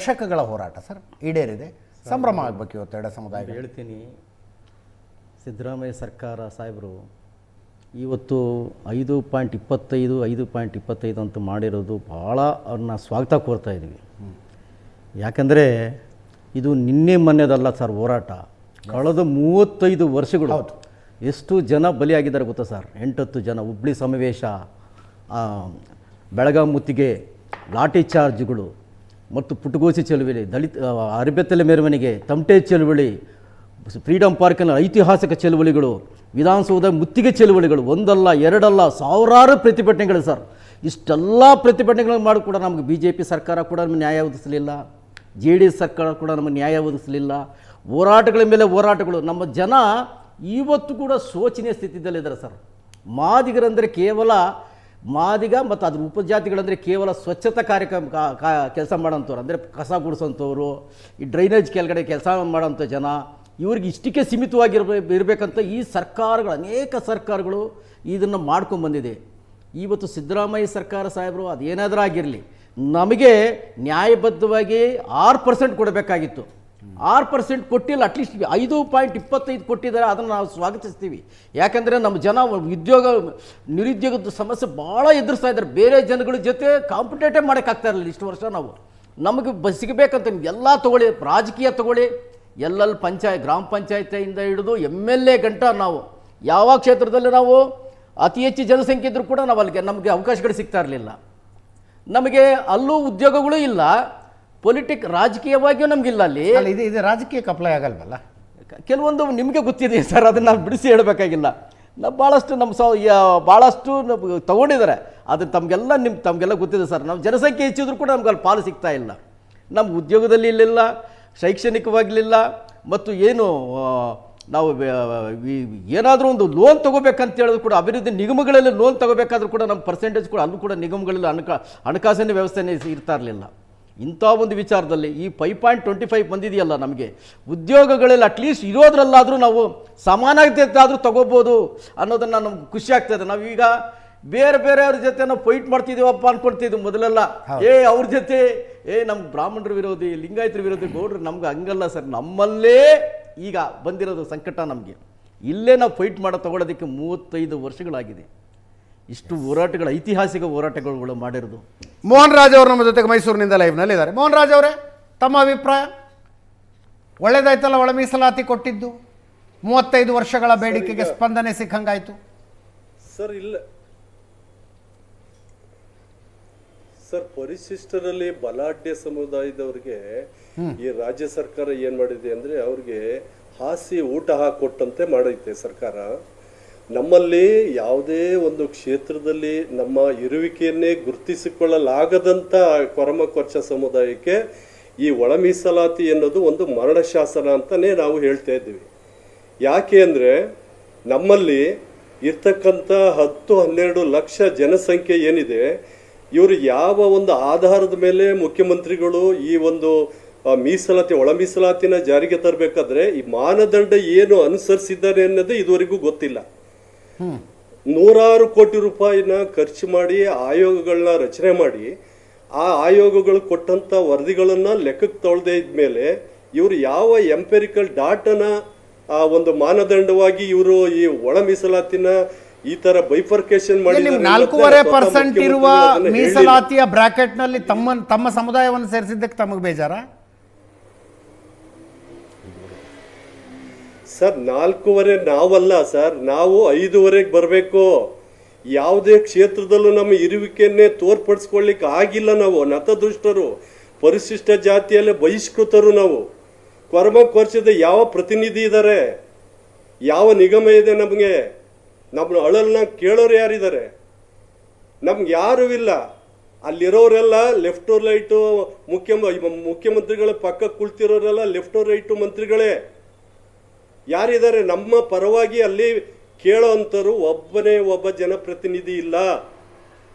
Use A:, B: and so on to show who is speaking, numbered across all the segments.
A: ದಶಕಗಳ ಹೋರಾಟ ಸರ್ ಈಡೇರಿದೆ, ಸಂಭ್ರಮ ಆಗಬೇಕು ಇವತ್ತು ಎಡ ಸಮುದಾಯ.
B: ಹೇಳ್ತೀನಿ, ಸಿದ್ದರಾಮಯ್ಯ ಸರ್ಕಾರ ಸಾಹೇಬರು ಇವತ್ತು 5.25 ಅಂತ ಮಾಡಿರೋದು ಭಾಳ ಅವ್ರನ್ನ ಸ್ವಾಗತ ಕೋರ್ತಾ ಇದ್ದೀವಿ. ಯಾಕಂದರೆ ಇದು ನಿನ್ನೆ ಮೊನ್ನೆದಲ್ಲ ಸರ್ ಹೋರಾಟ, ಕಳೆದ 35 ವರ್ಷಗಳು. ಎಷ್ಟು ಜನ ಬಲಿಯಾಗಿದ್ದಾರೆ ಗೊತ್ತಾ ಸರ್? 8-10 ಜನ. ಹುಬ್ಳಿ ಸಮಾವೇಶ, ಬೆಳಗಾವಿ ಮುತ್ತಿಗೆ, ಲಾಠಿ ಚಾರ್ಜ್ಗಳು ಮತ್ತು ಪುಟ್ಟಗೋಸಿ ಚಳುವಳಿ, ದಲಿತ ಅರಿಬೆತ್ತಲೆ ಮೆರವಣಿಗೆ, ತಮಟೆ ಚಳುವಳಿ, ಫ್ರೀಡಮ್ ಪಾರ್ಕಿನ ಐತಿಹಾಸಿಕ ಚಳುವಳಿಗಳು, ವಿಧಾನಸೌಧ ಮುತ್ತಿಗೆ ಚಳುವಳಿಗಳು, ಒಂದಲ್ಲ ಎರಡಲ್ಲ ಸಾವಿರಾರು ಪ್ರತಿಭಟನೆಗಳು ಸರ್. ಇಷ್ಟೆಲ್ಲ ಪ್ರತಿಭಟನೆಗಳನ್ನು ಮಾಡಿ ಕೂಡ ನಮಗೆ BJP ಸರ್ಕಾರ ಕೂಡ ನಮಗೆ ನ್ಯಾಯ ಒದಗಿಸಲಿಲ್ಲ, JDS ಸರ್ಕಾರ ಕೂಡ ನಮಗೆ ನ್ಯಾಯ ಒದಗಿಸಲಿಲ್ಲ. ಹೋರಾಟಗಳ ಮೇಲೆ ಹೋರಾಟಗಳು. ನಮ್ಮ ಜನ ಇವತ್ತು ಕೂಡ ಶೋಚನೀಯ ಸ್ಥಿತಿಯಲ್ಲಿದ್ದಾರೆ ಸರ್. ಮಾದಿಗರಂದರೆ ಕೇವಲ ಮಾದಿಗ ಮತ್ತು ಅದ್ರ ಉಪಜಾತಿಗಳಂದರೆ ಕೇವಲ ಸ್ವಚ್ಛತಾ ಕಾರ್ಯಕ್ರಮ ಕೆಲಸ ಮಾಡೋಂಥವ್ರು, ಅಂದರೆ ಕಸ ಗುಡಿಸೋಂಥವ್ರು, ಈ ಡ್ರೈನೇಜ್ ಕೆಳಗಡೆ ಕೆಲಸ ಮಾಡೋಂಥ ಜನ, ಇವ್ರಿಗೆ ಇಷ್ಟಕ್ಕೆ ಇರಬೇಕಂತ ಈ ಸರ್ಕಾರಗಳು, ಅನೇಕ ಸರ್ಕಾರಗಳು ಇದನ್ನು ಮಾಡ್ಕೊಂಡ್ಬಂದಿದೆ. ಇವತ್ತು ಸಿದ್ದರಾಮಯ್ಯ ಸರ್ಕಾರ ಸಾಹೇಬರು ಅದೇನಾದರೂ ಆಗಿರಲಿ, ನಮಗೆ ನ್ಯಾಯಬದ್ಧವಾಗಿ 6% ಕೊಡಬೇಕಾಗಿತ್ತು. 6% ಕೊಟ್ಟಿಲ್ಲ, ಅಟ್ಲೀಸ್ಟ್ 5.25 ಕೊಟ್ಟಿದ್ದಾರೆ. ಅದನ್ನು ನಾವು ಸ್ವಾಗತಿಸ್ತೀವಿ. ಯಾಕಂದರೆ ನಮ್ಮ ಜನ ನಿರುದ್ಯೋಗದ ಸಮಸ್ಯೆ ಭಾಳ ಎದುರಿಸ್ತಾ ಇದ್ದಾರೆ. ಬೇರೆ ಜನಗಳ ಜೊತೆ ಕಾಂಪಿಟೇಟಿವ್ ಮಾಡೋಕ್ಕಾಗ್ತಾ ಇರಲಿಲ್ಲ ಇಷ್ಟು ವರ್ಷ. ನಮಗೆ ಸಿಗಬೇಕಂತ ಎಲ್ಲ ತೊಗೊಳ್ಳಿ, ರಾಜಕೀಯ ತೊಗೊಳ್ಳಿ, ಎಲ್ಲೆಲ್ಲಿ ಗ್ರಾಮ ಪಂಚಾಯತಿಯಿಂದ ಹಿಡಿದು MLA ಗಂಟ ನಾವು ಯಾವ ಕ್ಷೇತ್ರದಲ್ಲಿ ನಾವು ಅತಿ ಹೆಚ್ಚು ಜನಸಂಖ್ಯೆ ಇದ್ದರೂ ಕೂಡ ನಾವು ಅಲ್ಲಿಗೆ ನಮಗೆ ಅವಕಾಶಗಳು ಸಿಗ್ತಾ ಇರಲಿಲ್ಲ. ನಮಗೆ ಅಲ್ಲೂ ಉದ್ಯೋಗಗಳು ಇಲ್ಲ, ರಾಜಕೀಯವಾಗಿಯೂ ನಮಗಿಲ್ಲ. ಅಲ್ಲಿ
A: ಇದು ರಾಜಕೀಯಕ್ಕೆ ಅಪ್ಲೈ ಆಗಲ್ವಲ್ಲ?
B: ಕೆಲವೊಂದು ನಿಮಗೆ ಗೊತ್ತಿದೆ ಸರ್, ಅದನ್ನು ನಾವು ಬಿಡಿಸಿ ಹೇಳಬೇಕಾಗಿಲ್ಲ. ನಾವು ಭಾಳಷ್ಟು ಭಾಳಷ್ಟು ತೊಗೊಂಡಿದ್ದಾರೆ. ಅದು ತಮಗೆಲ್ಲ ಗೊತ್ತಿದೆ ಸರ್. ನಾವು ಜನಸಂಖ್ಯೆ ಹೆಚ್ಚಿದ್ರು ಕೂಡ ನಮ್ಗೆ ಅಲ್ಲಿ ಪಾಲು ಸಿಗ್ತಾ ಇಲ್ಲ. ನಮ್ಮ ಉದ್ಯೋಗದಲ್ಲಿ ಇರಲಿಲ್ಲ, ಶೈಕ್ಷಣಿಕವಾಗಲಿಲ್ಲ, ಮತ್ತು ಏನು ನಾವು ಏನಾದರೂ ಒಂದು ಲೋನ್ ತೊಗೋಬೇಕಂತ ಹೇಳಿದ್ರು ಕೂಡ ಅಭಿವೃದ್ಧಿ ನಿಗಮಗಳಲ್ಲಿ ಲೋನ್ ತೊಗೋಬೇಕಾದ್ರೂ ಕೂಡ ನಮ್ಮ ಪರ್ಸೆಂಟೇಜ್ ಕೂಡ ಅಲ್ಲೂ ಕೂಡ ನಿಗಮಗಳಲ್ಲಿ ಹಣಕಾಸಿನ ವ್ಯವಸ್ಥೆನೇ ಇರ್ತಾ ಇರಲಿಲ್ಲ. ಇಂಥ ಒಂದು ವಿಚಾರದಲ್ಲಿ ಈ 5.25 ಬಂದಿದೆಯಲ್ಲ, ನಮಗೆ ಉದ್ಯೋಗಗಳಲ್ಲಿ ಅಟ್ಲೀಸ್ಟ್ ಇರೋದ್ರಲ್ಲಾದರೂ ನಾವು ಸಮಾನತೆ ಆದರೂ ತೊಗೋಬೋದು ಅನ್ನೋದನ್ನು ನಮ್ಗೆ ಖುಷಿ ಆಗ್ತದೆ. ನಾವೀಗ ಬೇರೆಯವ್ರ ಜೊತೆ ನಾವು ಫೈಟ್ ಮಾಡ್ತಿದ್ದೀವಪ್ಪ ಅನ್ಕೊಳ್ತಿದ್ವಿ ಮೊದಲೆಲ್ಲ. ಅವ್ರ ಜೊತೆ ನಮ್ಗೆ ಬ್ರಾಹ್ಮಣರ ವಿರೋಧಿ, ಲಿಂಗಾಯತರ ವಿರೋಧಿ, ಗೌಡ್ರು. ನಮ್ಗೆ ಹಂಗಲ್ಲ ಸರ್. ನಮ್ಮಲ್ಲೇ ಈಗ ಬಂದಿರೋದು ಸಂಕಟ. ನಮಗೆ ಇಲ್ಲೇ ನಾವು ಫೈಟ್ ತಗೊಳ್ಳೋದಕ್ಕೆ 35 ವರ್ಷಗಳಾಗಿದೆ. ಇಷ್ಟು ಹೋರಾಟಗಳು, ಐತಿಹಾಸಿಕ ಹೋರಾಟಗಳು ಮಾಡಿರೋದು.
A: ಮೋಹನ್ ರಾಜ್ ಅವರು ನಮ್ಮ ಜೊತೆಗೆ ಮೈಸೂರಿನಿಂದ ಲೈವ್ನಲ್ಲಿ ಇದ್ದಾರೆ. ಮೋಹನ್ ರಾಜ್ ಅವರೇ, ತಮ್ಮ ಅಭಿಪ್ರಾಯ? ಒಳ್ಳೇದಾಯ್ತಲ್ಲ ಒಳ ಮೀಸಲಾತಿ ಕೊಟ್ಟಿದ್ದು? 35 ವರ್ಷಗಳ ಬೇಡಿಕೆಗೆ ಸ್ಪಂದನೆ ಸಿಕ್ಕಂಗಾಯ್ತು
C: ಸರ್. ಇಲ್ಲ ಸರ್, ಪರಿಶಿಷ್ಟರಲ್ಲಿ ಬಲಾಢ್ಯ ಸಮುದಾಯದವ್ರಿಗೆ ಈ ರಾಜ್ಯ ಸರ್ಕಾರ ಏನ್ ಮಾಡಿದೆ ಅಂದ್ರೆ ಅವ್ರಿಗೆ ಹಾಸಿ ಊಟ ಹಾಕೊಟ್ಟಂತೆ ಮಾಡೈತೆ ಸರ್ಕಾರ. ನಮ್ಮಲ್ಲಿ ಯಾವುದೇ ಒಂದು ಕ್ಷೇತ್ರದಲ್ಲಿ ನಮ್ಮ ಇರುವಿಕೆಯನ್ನೇ ಗುರುತಿಸಿಕೊಳ್ಳಲಾಗದಂತ ಕೊರಮ ಕೊರ್ಚ ಸಮುದಾಯಕ್ಕೆ ಈ ಒಳ ಮೀಸಲಾತಿ ಅನ್ನೋದು ಒಂದು ಮರಣ ಶಾಸನ ಅಂತಾನೆ ನಾವು ಹೇಳ್ತಾ ಇದ್ದೀವಿ. ಯಾಕೆ ಅಂದ್ರೆ ನಮ್ಮಲ್ಲಿ ಇರ್ತಕ್ಕಂಥ 10-12 ಲಕ್ಷ ಜನಸಂಖ್ಯೆ ಏನಿದೆ, ಇವರು ಯಾವ ಒಂದು ಆಧಾರದ ಮೇಲೆ ಮುಖ್ಯಮಂತ್ರಿಗಳು ಈ ಒಂದು ಮೀಸಲಾತಿ ಒಳ ಮೀಸಲಾತಿನ ಜಾರಿಗೆ ತರಬೇಕಾದ್ರೆ ಈ ಮಾನದಂಡ ಏನು ಅನುಸರಿಸಿದ್ದಾರೆ ಅನ್ನೋದು ಇದುವರೆಗೂ ಗೊತ್ತಿಲ್ಲ. 100 ಕೋಟಿ ರೂಪಾಯಿನ ಖರ್ಚು ಮಾಡಿ ಆಯೋಗಗಳನ್ನ ರಚನೆ ಮಾಡಿ ಆ ಆಯೋಗಗಳು ಕೊಟ್ಟಂತ ವರದಿಗಳನ್ನ ಲೆಕ್ಕಕ್ಕೆ ತೊಳೆದೇ ಇದ್ಮೇಲೆ ಇವರು ಯಾವ ಎಂಪೆರಿಕಲ್ ಡಾಟನ ಒಂದು ಮಾನದಂಡವಾಗಿ ಇವರು ಈ ಒಳ ಮೀಸಲಾತಿನ ಈ ತರ ಬೈಫರ್ಕೇಶನ್ ಮಾಡಿ
A: 4.5% ಇರುವ ಮೀಸಲಾತಿಯ ಬ್ರಾಕೆಟ್ ನಲ್ಲಿ ತಮ್ಮ ಸಮುದಾಯವನ್ನು ಸೇರಿಸಿದ್ದಕ್ಕೆ ತಮಗೆ ಬೇಜಾರ
C: ಸರ್? 4.5 ನಾವಲ್ಲ ಸರ್, ನಾವು 5.5 ಬರಬೇಕು. ಯಾವುದೇ ಕ್ಷೇತ್ರದಲ್ಲೂ ನಮ್ಮ ಇರುವಿಕೆಯನ್ನೇ ತೋರ್ಪಡಿಸ್ಕೊಳ್ಳಿಕ್ಕೆ ಆಗಿಲ್ಲ. ನಾವು ನತದೃಷ್ಟರು, ಪರಿಶಿಷ್ಟ ಜಾತಿಯಲ್ಲೇ ಬಹಿಷ್ಕೃತರು. ನಾವು ಕೊರಮ ಕೊರ್ಚದ ಯಾವ ಪ್ರತಿನಿಧಿ ಇದ್ದಾರೆ? ಯಾವ ನಿಗಮ ಇದೆ? ನಮಗೆ ನಮ್ಮ ಅಳಲ್ನ ಕೇಳೋರು ಯಾರಿದ್ದಾರೆ? ನಮ್ಗೆ ಯಾರೂ ಇಲ್ಲ. ಅಲ್ಲಿರೋರೆಲ್ಲ ಲೆಫ್ಟ್ ರೈಟು ಮುಖ್ಯಮಂತ್ರಿಗಳ ಪಕ್ಕ ಕುಳಿತಿರೋರೆಲ್ಲ ಲೆಫ್ಟ್ ರೈಟು ಮಂತ್ರಿಗಳೇ. ಯಾರಿದ್ದಾರೆ ನಮ್ಮ ಪರವಾಗಿ ಅಲ್ಲಿ ಕೇಳೋ ಅಂತರು? ಒಬ್ಬನೇ ಒಬ್ಬ ಜನಪ್ರತಿನಿಧಿ ಇಲ್ಲ.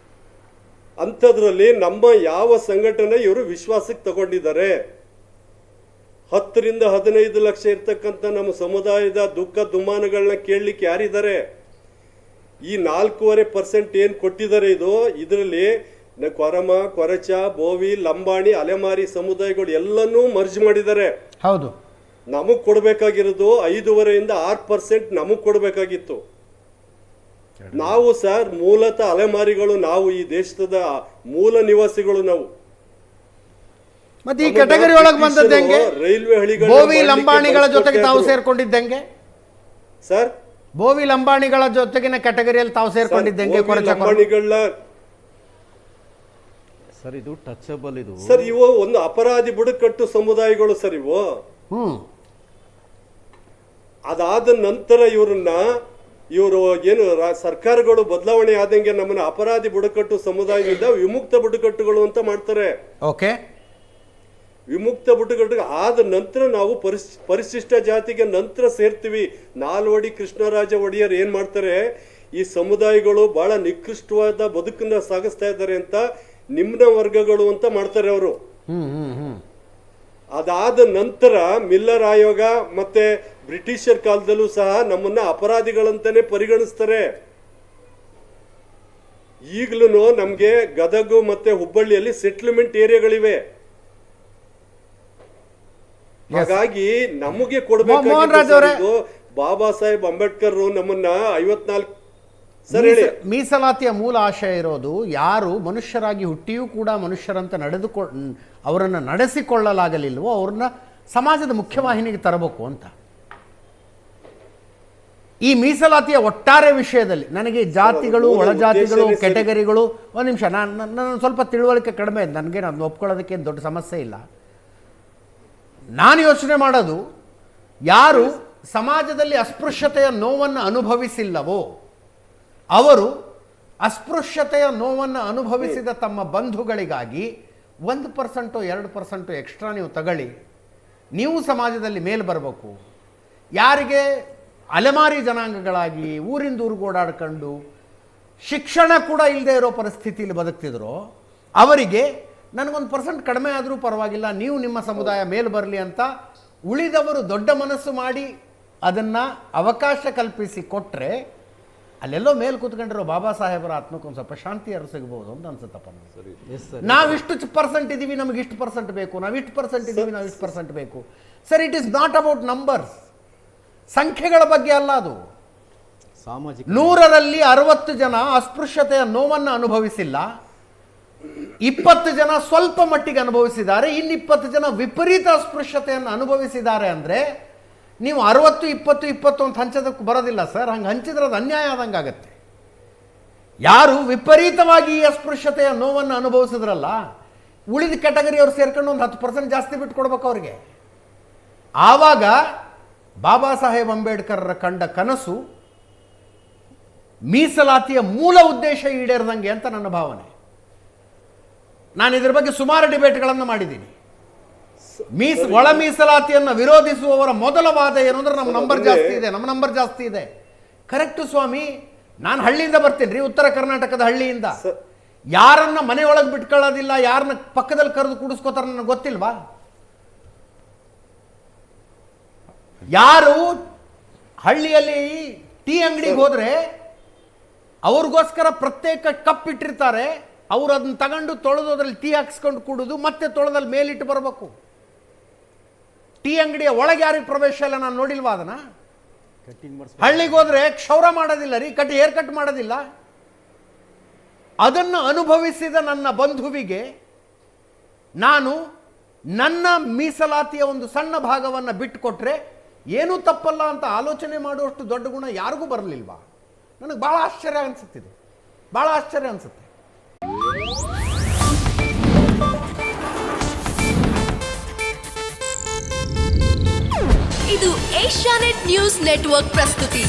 C: ಅಂಥದ್ರಲ್ಲಿ ನಮ್ಮ ಯಾವ ಸಂಘಟನೆ ಇವರು ವಿಶ್ವಾಸಕ್ಕೆ ತಗೊಂಡಿದ್ದಾರೆ? 10-15 ಲಕ್ಷ ಇರ್ತಕ್ಕಂಥ ನಮ್ಮ ಸಮುದಾಯದ ದುಃಖ ದುಮ್ಮಾನಗಳನ್ನ ಕೇಳಲಿಕ್ಕೆ ಯಾರಿದ್ದಾರೆ? ಈ 4.5% ಏನು ಕೊಟ್ಟಿದ್ದಾರೆ, ಇದರಲ್ಲಿ ಕೊರಮ, ಕೊರಚ, ಬೋವಿ, ಲಂಬಾಣಿ, ಅಲೆಮಾರಿ ಸಮುದಾಯಗಳು ಎಲ್ಲನೂ ಮರ್ಜ್ ಮಾಡಿದ್ದಾರೆ.
A: ಹೌದು.
C: ನಮಗ್ ಕೊಡ್ಬೇಕಾಗಿರೋದು 5.5% 6% ನಮಗ್ ಕೊಡ್ಬೇಕಾಗಿತ್ತು. ನಾವು ಸರ್ ಮೂಲತಃ ಅಲೆಮಾರಿಗಳು, ನಾವು ಈ ದೇಶದ ಮೂಲ ನಿವಾಸಿಗಳು. ನಾವು
A: ಮತ್ತೆ ಈ ಕ್ಯಾಟಗರಿ ಒಳಗೆ ಬಂದದ್ದಂಗೆ
C: ರೈಲ್ವೆ ಹಳಿಗಳು,
A: ಬೋವಿ ಲಂಬಾಣಿಗಳ ಜೊತೆಗೆ ತಾವು ಸೇರ್ಕೊಂಡಿದ್ದಂಗೆ
C: ಸರ್,
A: ಬೋವಿ ಲಂಬಾಣಿಗಳ ಜೊತೆಗಿನ ಕ್ಯಾಟಗರಿಯಲ್ಲಿ ತಾವು ಸೇರ್ಕೊಂಡಿದ್ದಂಗೆ
C: ಲಂಬಾಣಿಗಳ
B: ಸರ್ ಇದು ಟಚಬಲ್ ಇದು
C: ಸರ್. ಇವು ಒಂದು ಅಪರಾಧಿ ಬುಡಕಟ್ಟು ಸಮುದಾಯಗಳು ಸರ್ ಇವು. ಅದಾದ ನಂತರ ಇವರು ಏನು ಸರ್ಕಾರಗಳು ಬದಲಾವಣೆ ಆದಂಗೆ ನಮ್ಮನ್ನ ಅಪರಾಧಿ ಬುಡಕಟ್ಟು ಸಮುದಾಯದಿಂದ ವಿಮುಕ್ತ ಬುಡಕಟ್ಟುಗಳು ಅಂತ ಮಾಡ್ತಾರೆ.
A: ಓಕೆ,
C: ವಿಮುಕ್ತ ಬುಡಕಟ್ಟು ಆದ ನಂತರ ನಾವು ಪರಿಶಿಷ್ಟ ಜಾತಿಗೆ ನಂತರ ಸೇರ್ತೀವಿ. ನಾಲ್ವಡಿ ಕೃಷ್ಣರಾಜ ಒಡೆಯರ್ ಏನ್ ಮಾಡ್ತಾರೆ, ಈ ಸಮುದಾಯಗಳು ಬಹಳ ನಿಕೃಷ್ಟವಾದ ಬದುಕನ್ನ ಸಾಗಿಸ್ತಾ ಇದ್ದಾರೆ ಅಂತ ನಿಮ್ನ ವರ್ಗಗಳು ಅಂತ ಮಾಡ್ತಾರೆ ಅವರು. ಅದಾದ ನಂತರ ಮಿಲ್ಲರ್ ಆಯೋಗ ಮತ್ತೆ ಬ್ರಿಟಿಷರ್ ಕಾಲದಲ್ಲೂ ಸಹ ನಮ್ಮನ್ನ ಅಪರಾಧಿಗಳಂತಾನೆ ಪರಿಗಣಿಸ್ತಾರೆ. ಈಗ್ಲೂ ನಮ್ಗೆ ಗದಗ ಮತ್ತೆ ಹುಬ್ಬಳ್ಳಿಯಲ್ಲಿ ಸೆಟ್ಲ್ಮೆಂಟ್ ಏರಿಯಾಗಳಿವೆ. ಹಾಗಾಗಿ ನಮಗೆ ಕೊಡಬೇಕು. ಬಾಬಾ ಸಾಹೇಬ್ ಅಂಬೇಡ್ಕರ್ ನಮ್ಮನ್ನ 54
A: ಮೀಸಲಾತಿಯ ಮೂಲ ಆಶಯ ಇರೋದು ಯಾರು ಮನುಷ್ಯರಾಗಿ ಹುಟ್ಟಿಯೂ ಕೂಡ ಮನುಷ್ಯರಂತ ಅವರನ್ನು ನಡೆಸಿಕೊಳ್ಳಲಾಗಲಿಲ್ವೋ ಅವ್ರನ್ನ ಸಮಾಜದ ಮುಖ್ಯವಾಹಿನಿಗೆ ತರಬೇಕು ಅಂತ. ಈ ಮೀಸಲಾತಿಯ ಒಟ್ಟಾರೆ ವಿಷಯದಲ್ಲಿ ನನಗೆ ಜಾತಿಗಳು, ಒಳಜಾತಿಗಳು, ಕ್ಯಾಟಗರಿಗಳು, ಒಂದು ನಿಮಿಷ, ನನ್ನ ಸ್ವಲ್ಪ ತಿಳುವಳಿಕೆ ಕಡಿಮೆ ಇದೆ ನನಗೆ, ನಾನು ಒಪ್ಕೊಳ್ಳೋದಕ್ಕೆ ದೊಡ್ಡ ಸಮಸ್ಯೆ ಇಲ್ಲ. ನಾನು ಯೋಚನೆ ಮಾಡೋದು, ಯಾರು ಸಮಾಜದಲ್ಲಿ ಅಸ್ಪೃಶ್ಯತೆಯ ನೋವನ್ನು ಅನುಭವಿಸಿಲ್ಲವೋ ಅವರು ಅಸ್ಪೃಶ್ಯತೆಯ ನೋವನ್ನು ಅನುಭವಿಸಿದ ತಮ್ಮ ಬಂಧುಗಳಿಗಾಗಿ 1% 2% ಎಕ್ಸ್ಟ್ರಾ ನೀವು ತಗೊಳ್ಳಿ, ನೀವು ಸಮಾಜದಲ್ಲಿ ಮೇಲೆ ಬರಬೇಕು. ಯಾರಿಗೆ ಅಲೆಮಾರಿ ಜನಾಂಗಗಳಾಗಿ ಊರಿಂದ ಊರಿಗೆ ಓಡಾಡ್ಕೊಂಡು ಶಿಕ್ಷಣ ಕೂಡ ಇಲ್ಲದೆ ಇರೋ ಪರಿಸ್ಥಿತಿಯಲ್ಲಿ ಬದುಕ್ತಿದ್ರು, ಅವರಿಗೆ ನನಗೊಂದು % ಕಡಿಮೆ ಆದರೂ ಪರವಾಗಿಲ್ಲ, ನೀವು ನಿಮ್ಮ ಸಮುದಾಯ ಮೇಲೆ ಬರಲಿ ಅಂತ ಉಳಿದವರು ದೊಡ್ಡ ಮನಸ್ಸು ಮಾಡಿ ಅದನ್ನು ಅವಕಾಶ ಕಲ್ಪಿಸಿ ಕೊಟ್ಟರೆ ಅಲ್ಲೆಲ್ಲೋ ಮೇಲೆ ಕೂತ್ಕೊಂಡಿರೋ ಬಾಬಾ ಸಾಹೇಬರ ಆತ್ಮಕ್ಕೊಂದು ಸ್ವಲ್ಪ ಶಾಂತಿ ಅರು ಸಿಗ್ಬೋದು ಅಂತ ಅನ್ಸುತ್ತಪ್ಪ. ನಾವಿಷ್ಟು % ಇದ್ದೀವಿ, ನಮಗೆ ಇಷ್ಟು % ಬೇಕು, ನಾವಿಷ್ಟು % ಇದ್ದೀವಿ, ನಾವು ಇಷ್ಟು % ಬೇಕು. Sir, it is not about numbers, ಸಂಖ್ಯೆಗಳ ಬಗ್ಗೆ ಅಲ್ಲ ಅದು.
B: ಸಾಮಾಜಿಕ
A: 100ರಲ್ಲಿ 60 ಜನ ಅಸ್ಪೃಶ್ಯತೆಯ ನೋವನ್ನು ಅನುಭವಿಸಿಲ್ಲ, 20 ಜನ ಸ್ವಲ್ಪ ಮಟ್ಟಿಗೆ ಅನುಭವಿಸಿದ್ದಾರೆ, ಇನ್ನು 20 ಜನ ವಿಪರೀತ ಅಸ್ಪೃಶ್ಯತೆಯನ್ನು ಅನುಭವಿಸಿದ್ದಾರೆ. ಅಂದರೆ ನೀವು 60, 20, 20 ಅಂತ ಹಂಚೋದಕ್ಕೆ ಬರೋದಿಲ್ಲ ಸರ್. ಹಂಗೆ ಹಂಚಿದ್ರೆ ಅದು ಅನ್ಯಾಯ ಆದಂಗೆ ಆಗುತ್ತೆ. ಯಾರು ವಿಪರೀತವಾಗಿ ಈ ಅಸ್ಪೃಶ್ಯತೆಯ ನೋವನ್ನು ಅನುಭವಿಸಿದ್ರಲ್ಲ, ಉಳಿದ ಕ್ಯಾಟಗರಿ ಅವ್ರು ಸೇರ್ಕೊಂಡು ಒಂದು 10% ಜಾಸ್ತಿ ಬಿಟ್ಟು ಕೊಡ್ಬೇಕು ಅವ್ರಿಗೆ. ಆವಾಗ ಬಾಬಾ ಸಾಹೇಬ್ ಅಂಬೇಡ್ಕರ್ ಕಂಡ ಕನಸು ಮೀಸಲಾತಿಯ ಮೂಲ ಉದ್ದೇಶ ಈಡೇರದಂಗೆ ಅಂತ ನನ್ನ ಭಾವನೆ. ನಾನು ಇದ್ರ ಬಗ್ಗೆ ಸುಮಾರು ಡಿಬೇಟ್ಗಳನ್ನು ಮಾಡಿದ್ದೀನಿ. ಒಳ ಮೀಸಲಾತಿಯನ್ನು ವಿರೋಧಿಸುವವರ ಮೊದಲ ವಾದ ಏನು ಅಂದ್ರೆ ನಮ್ಮ ನಂಬರ್ ಜಾಸ್ತಿ ಇದೆ. ಕರೆಕ್ಟ್ ಸ್ವಾಮಿ, ನಾನು ಹಳ್ಳಿಯಿಂದ ಬರ್ತೀನಿ ರೀ, ಉತ್ತರ ಕರ್ನಾಟಕದ ಹಳ್ಳಿಯಿಂದ. ಯಾರನ್ನ ಮನೆಯೊಳಗೆ ಬಿಟ್ಕೊಳ್ಳೋದಿಲ್ಲ, ಯಾರನ್ನ ಪಕ್ಕದಲ್ಲಿ ಕರೆದು ಕೂಡಿಸ್ಕೋತಾರೆ ನನಗೆ ಗೊತ್ತಿಲ್ವಾ? ಯಾರು ಹಳ್ಳಿಯಲ್ಲಿ ಟೀ ಅಂಗಡಿಗೆ ಹೋದ್ರೆ ಅವ್ರಿಗೋಸ್ಕರ ಪ್ರತ್ಯೇಕ ಕಪ್ ಇಟ್ಟಿರ್ತಾರೆ, ಅವ್ರು ಅದನ್ನ ತಗೊಂಡು ತೊಳೆದು ಅದ್ರಲ್ಲಿ ಟೀ ಹಾಕ್ಸ್ಕೊಂಡು ಕುಡಿದು ಮತ್ತೆ ತೊಳೆದಲ್ಲಿ ಮೇಲಿಟ್ಟು ಬರಬೇಕು. ಟೀ ಅಂಗಡಿಯ ಒಳಗೆ ಯಾರಿಗೆ ಪ್ರವೇಶ ಇಲ್ಲ, ನಾನು ನೋಡಿಲ್ವಾ ಅದನ್ನ? ಹಳ್ಳಿಗೆ ಹೋದ್ರೆ ಕ್ಷೌರ ಮಾಡೋದಿಲ್ಲ ರೀ, ಹೇರ್ ಕಟ್ ಮಾಡೋದಿಲ್ಲ. ಅದನ್ನು ಅನುಭವಿಸಿದ ನನ್ನ ಬಂಧುವಿಗೆ ನಾನು ನನ್ನ ಮೀಸಲಾತಿಯ ಒಂದು ಸಣ್ಣ ಭಾಗವನ್ನು ಬಿಟ್ಟುಕೊಟ್ರೆ ಏನೂ ತಪ್ಪಲ್ಲ ಅಂತ ಆಲೋಚನೆ ಮಾಡುವಷ್ಟು ದೊಡ್ಡ ಗುಣ ಯಾರಿಗೂ ಬರಲಿಲ್ವಾ? ನನಗೆ ಭಾಳ ಆಶ್ಚರ್ಯ ಅನಿಸುತ್ತಿದೆ, ಭಾಳ ಆಶ್ಚರ್ಯ ಅನಿಸುತ್ತೆ.
D: ಇದು ಏಷ್ಯಾನೆಟ್ ನ್ಯೂಸ್ ನೆಟ್ವರ್ಕ್ ಪ್ರಸ್ತುತಿ.